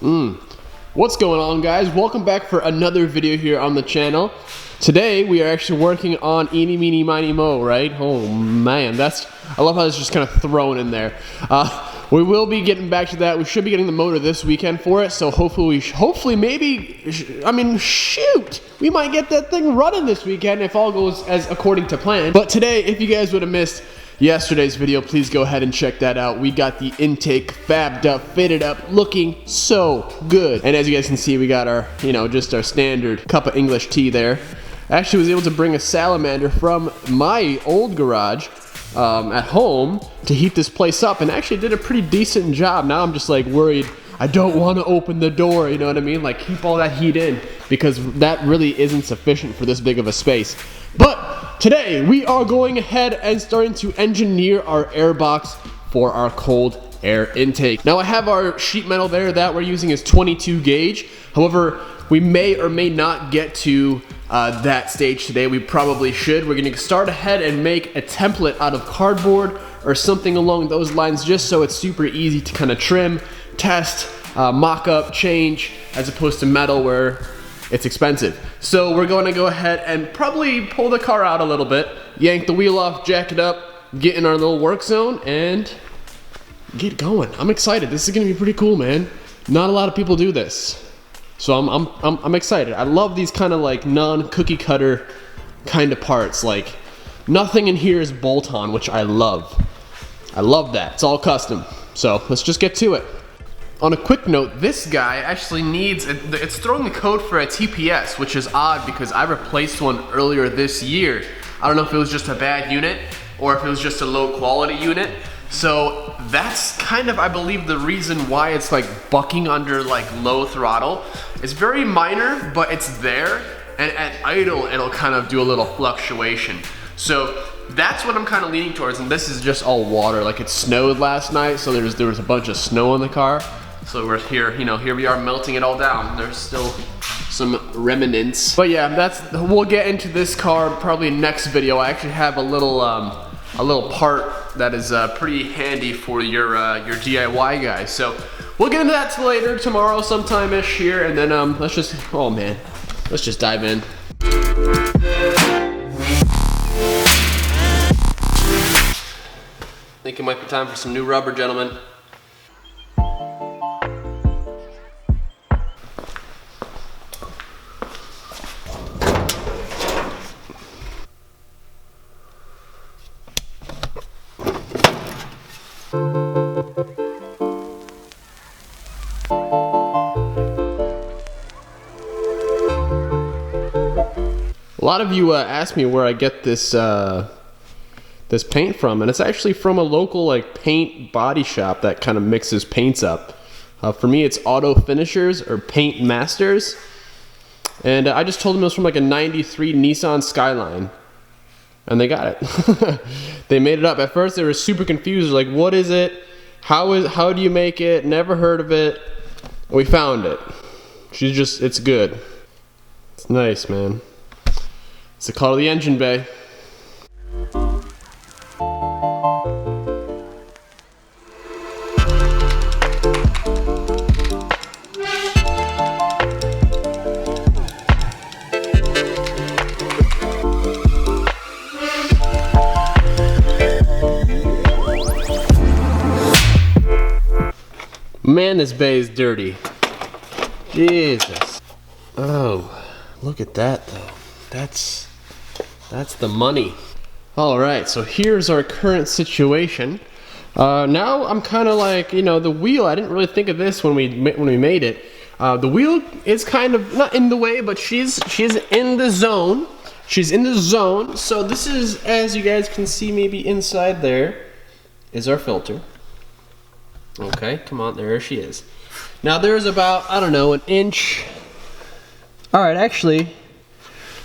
What's going on, guys? Welcome back for another video here on the channel. Today we are actually working on Eeny Meeny Miny Mo, right? Oh man, I love how it's just kind of thrown in there. We will be getting back to that. We should be getting the motor this weekend for it, so hopefully shoot, we might get that thing running this weekend if all goes as according to plan. But today, if you guys would have missed yesterday's video, please go ahead and check that out. We got the intake fabbed up, fitted up, looking so good. And as you guys can see, we got our, just our standard cup of English tea there. I actually was able to bring a salamander from my old garage at home to heat this place up, and actually did a pretty decent job. Now I'm just like worried I don't want to open the door, you know what I mean? Like keep all that heat in, because that really isn't sufficient for this big of a space. But today we are going ahead and starting to engineer our air box for our cold air intake. Now I have our sheet metal there that we're using is 22 gauge. However, we may or may not get to that stage today. We probably should. We're gonna start ahead and make a template out of cardboard or something along those lines, just so it's super easy to kind of trim, test, mock up, change, as opposed to metal where it's expensive. So we're going to go ahead and probably pull the car out a little bit, yank the wheel off, jack it up, get in our little work zone, and get going. I'm excited. This is gonna be pretty cool, man. Not a lot of people do this, so I'm excited. I love these kind of like non-cookie cutter kind of parts. Like nothing in here is bolt-on, which I love. I love that. It's all custom. So let's just get to it. On a quick note, this guy actually needs, it's throwing the code for a TPS, which is odd because I replaced one earlier this year. I don't know if it was just a bad unit or if it was just a low quality unit. So that's kind of, I believe, the reason why it's like bucking under like low throttle. It's very minor, but it's there, and at idle, it'll kind of do a little fluctuation. So that's what I'm kind of leaning towards, and this is just all water. Like it snowed last night, so there was a bunch of snow in the car. So we're here, here we are melting it all down. There's still some remnants. But yeah, we'll get into this car probably next video. I actually have a little part that is pretty handy for your DIY guys. So we'll get into that later, tomorrow sometime-ish here, and then let's just dive in. I think it might be time for some new rubber, gentlemen. A lot of you ask me where I get this this paint from, and it's actually from a local like paint body shop that kind of mixes paints up. For me, it's Auto Finishers or Paint Masters, and I just told them it was from like a '93 Nissan Skyline, and they got it. They made it up. At first, they were super confused, like, what is it? How do you make it? Never heard of it. We found it. It's good. It's nice, man. It's the call of the engine bay. Man, this bay is dirty. Jesus. Oh, look at that though. That's the money. All right, so here's our current situation. Now I'm kind of like, the wheel, I didn't really think of this when we made it. The wheel is kind of not in the way, but she's in the zone. She's in the zone. So this is, as you guys can see, maybe inside there is our filter. Okay, come on, there she is. Now there's about, I don't know, an inch. All right, actually,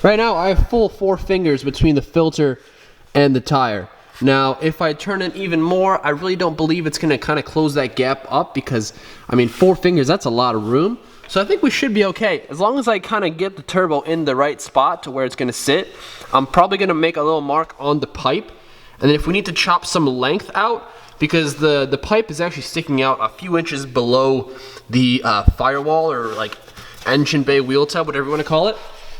right now I have full 4 fingers between the filter and the tire. Now, if I turn it even more, I really don't believe it's gonna kind of close that gap up, because, 4 fingers, that's a lot of room. So I think we should be okay. As long as I kind of get the turbo in the right spot to where it's gonna sit, I'm probably gonna make a little mark on the pipe. And then if we need to chop some length out, because the pipe is actually sticking out a few inches below the firewall, or like engine bay wheel tub, whatever you want to call it.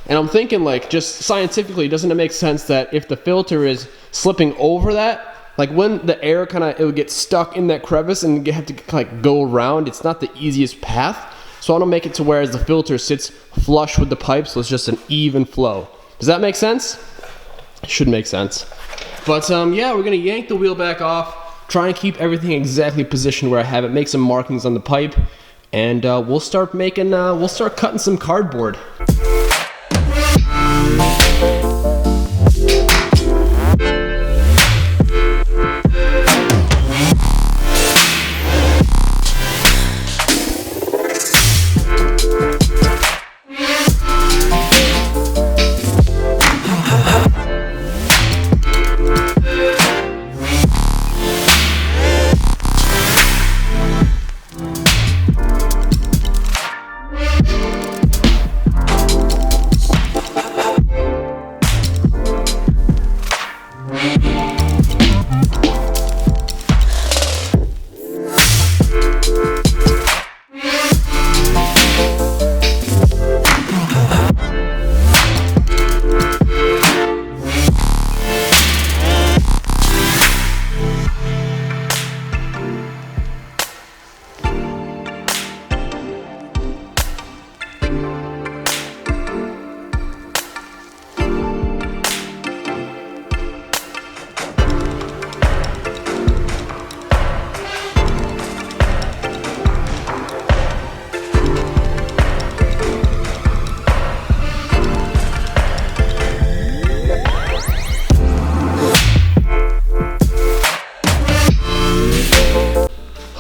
And I'm thinking, like, just scientifically, doesn't it make sense that if the filter is slipping over that, like when the air it would get stuck in that crevice and you have to like go around, it's not the easiest path. So I want to make it to where as the filter sits flush with the pipe, so it's just an even flow. Does that make sense? It should make sense. But yeah, we're gonna yank the wheel back off, try and keep everything exactly positioned where I have it, make some markings on the pipe, and we'll start cutting some cardboard.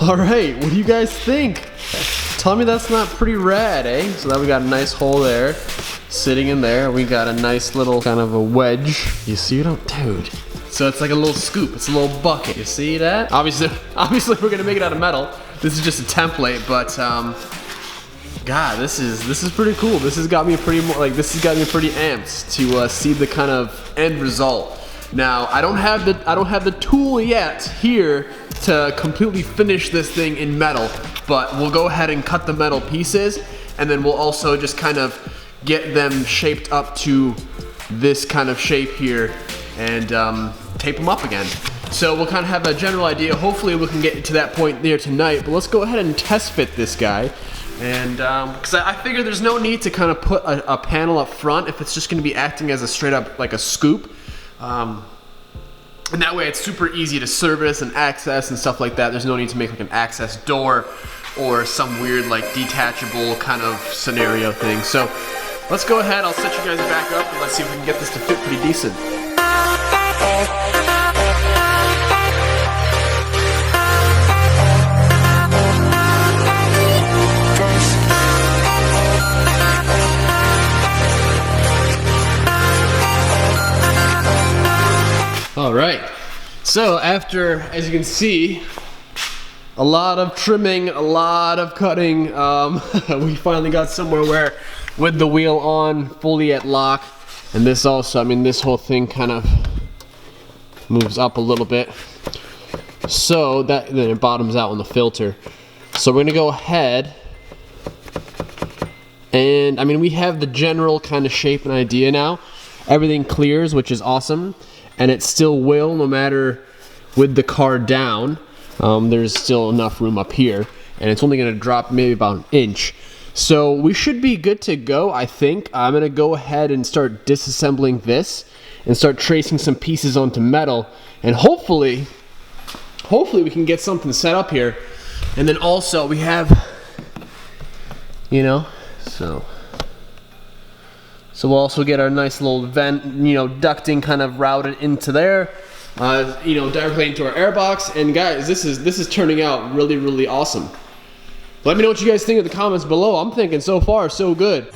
Alright, what do you guys think? Tell me that's not pretty rad, eh? So now we got a nice hole there, sitting in there. We got a nice little kind of a wedge. You see it? Dude. So it's like a little scoop, it's a little bucket. You see that? Obviously we're gonna make it out of metal. This is just a template, but God, this is pretty cool. This has got me pretty amped to see the kind of end result. Now I don't have the tool yet here to completely finish this thing in metal, but we'll go ahead and cut the metal pieces, and then we'll also just kind of get them shaped up to this kind of shape here and tape them up again. So we'll kind of have a general idea. Hopefully we can get to that point there tonight, but let's go ahead and test fit this guy. And because I figure there's no need to kind of put a panel up front if it's just going to be acting as a straight up like a scoop. And that way it's super easy to service and access and stuff like that. There's no need to make like an access door or some weird like detachable kind of scenario thing. So let's go ahead, I'll set you guys back up and let's see if we can get this to fit pretty decent. All right, so after, as you can see, a lot of trimming, a lot of cutting, we finally got somewhere where with the wheel on, fully at lock, and this also, I mean, this whole thing kind of moves up a little bit, so that then it bottoms out on the filter. So we're gonna go ahead, and I mean, we have the general kind of shape and idea now. Everything clears, which is awesome. And it still will, no matter with the car down, there's still enough room up here, and it's only going to drop maybe about an inch. So we should be good to go, I think. I'm going to go ahead and start disassembling this and start tracing some pieces onto metal, and hopefully we can get something set up here. And then also we have, you know, so we'll also get our nice little vent, you know, ducting kind of routed into there, you know, directly into our airbox. And guys, this is turning out really, really awesome. Let me know what you guys think in the comments below. I'm thinking so far so good.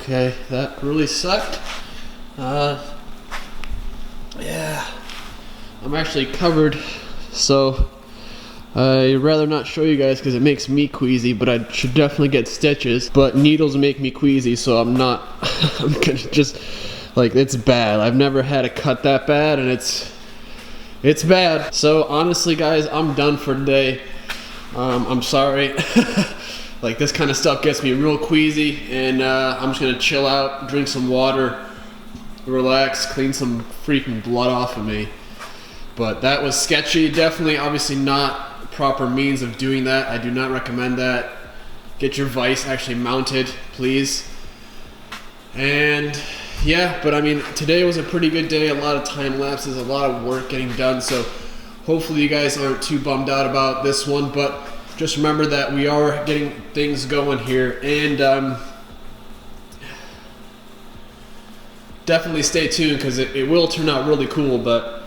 Okay, that really sucked. Yeah, I'm actually covered, so I'd rather not show you guys because it makes me queasy, but I should definitely get stitches. But needles make me queasy, so I'm not, I'm gonna just, like, it's bad. I've never had a cut that bad, and it's bad. So honestly guys, I'm done for today. I'm sorry. Like, this kind of stuff gets me real queasy, and I'm just gonna chill out, drink some water, relax, clean some freaking blood off of me. But that was sketchy. Definitely, obviously not proper means of doing that. I do not recommend that. Get your vise actually mounted, please. And yeah, but I mean, today was a pretty good day. A lot of time lapses, a lot of work getting done. So hopefully you guys aren't too bummed out about this one, but just remember that we are getting things going here, and definitely stay tuned because it will turn out really cool. But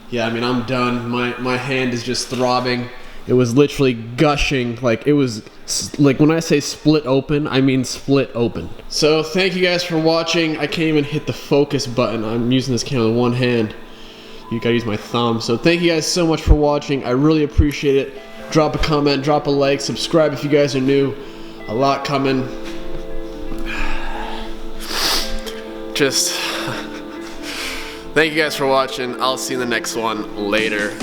yeah, I mean, I'm done. My hand is just throbbing. It was literally gushing. Like, it was, like, when I say split open, I mean split open. So thank you guys for watching. I can't even hit the focus button. I'm using this camera with one hand. You gotta use my thumb. So thank you guys so much for watching. I really appreciate it. Drop a comment, drop a like, subscribe if you guys are new. A lot coming. Just thank you guys for watching. I'll see you in the next one. Later.